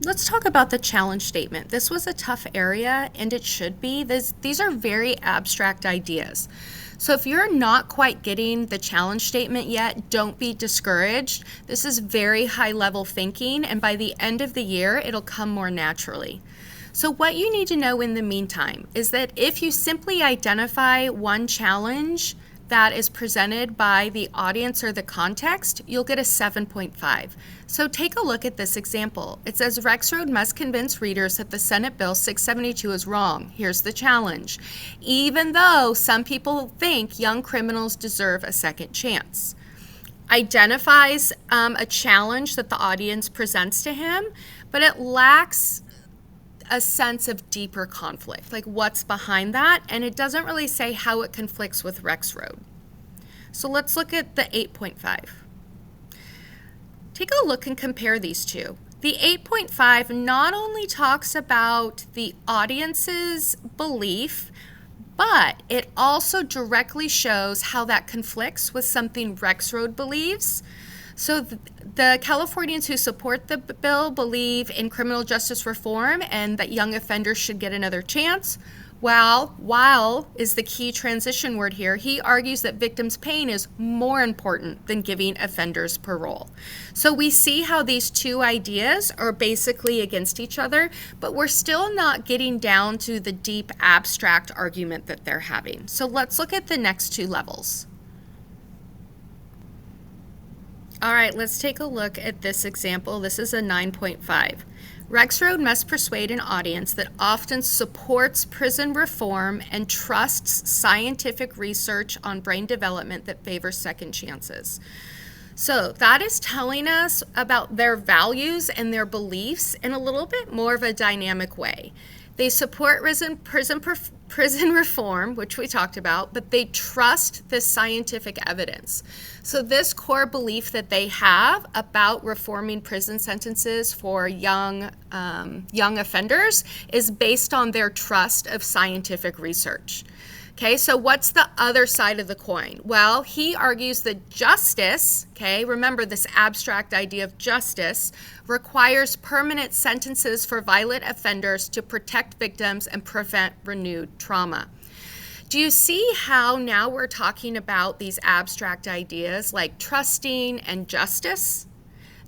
Let's talk about the challenge statement. This was a tough area, and it should be. These are very abstract ideas. So if you're not quite getting the challenge statement yet, don't be discouraged. This is very high level thinking, and by the end of the year, it'll come more naturally. So what you need to know in the meantime is that if you simply identify one challenge that is presented by the audience or the context, you'll get a 7.5. So take a look at this example. It says Rexroad must convince readers that the Senate Bill 672 is wrong. Here's the challenge. Even though some people think young criminals deserve a second chance. Identifies a challenge that the audience presents to him, but it lacks a sense of deeper conflict, like what's behind that, and it doesn't really say how it conflicts with Rexroad. So let's look at the 8.5. Take a look and compare these two. The 8.5 not only talks about the audience's belief, but it also directly shows how that conflicts with something Rexroad believes. So the Californians who support the bill believe in criminal justice reform and that young offenders should get another chance. While is the key transition word here, he argues that victims' pain is more important than giving offenders parole. So we see how these two ideas are basically against each other, but we're still not getting down to the deep abstract argument that they're having. So let's look at the next two levels. All right, let's take a look at this example. This is a 9.5. Rexroad must persuade an audience that often supports prison reform and trusts scientific research on brain development that favors second chances. So that is telling us about their values and their beliefs in a little bit more of a dynamic way. They support prison reform, which we talked about, but they trust this scientific evidence. So this core belief that they have about reforming prison sentences for young offenders is based on their trust of scientific research. Okay, so what's the other side of the coin? Well, he argues that justice, okay, remember this abstract idea of justice, requires permanent sentences for violent offenders to protect victims and prevent renewed trauma. Do you see how now we're talking about these abstract ideas like trusting and justice?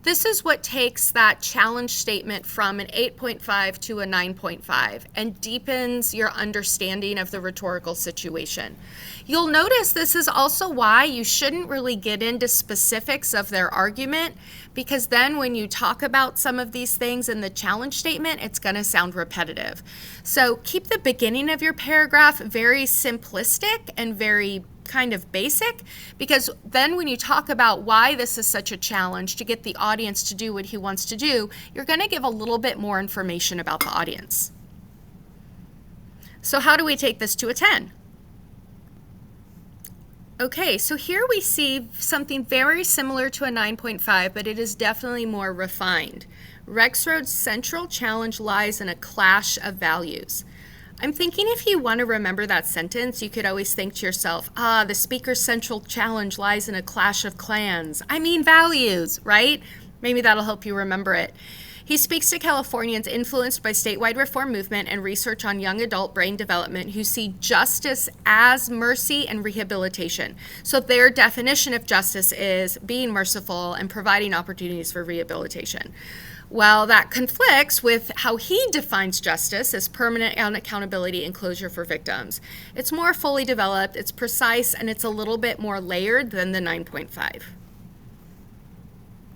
This is what takes that challenge statement from an 8.5 to a 9.5 and deepens your understanding of the rhetorical situation. You'll notice this is also why you shouldn't really get into specifics of their argument, because then when you talk about some of these things in the challenge statement, it's going to sound repetitive. So keep the beginning of your paragraph very simplistic and very kind of basic, because then when you talk about why this is such a challenge to get the audience to do what he wants to do, you're going to give a little bit more information about the audience. So how do we take this to a 10? Okay, so here we see something very similar to a 9.5, but it is definitely more refined. Rexroad's central challenge lies in a clash of values. I'm thinking if you want to remember that sentence, you could always think to yourself, the speaker's central challenge lies in a clash of clans. I mean values, right? Maybe that'll help you remember it. He speaks to Californians influenced by statewide reform movement and research on young adult brain development who see justice as mercy and rehabilitation. So their definition of justice is being merciful and providing opportunities for rehabilitation. Well, that conflicts with how he defines justice as permanent accountability and closure for victims. It's more fully developed, it's precise, and it's a little bit more layered than the 9.5.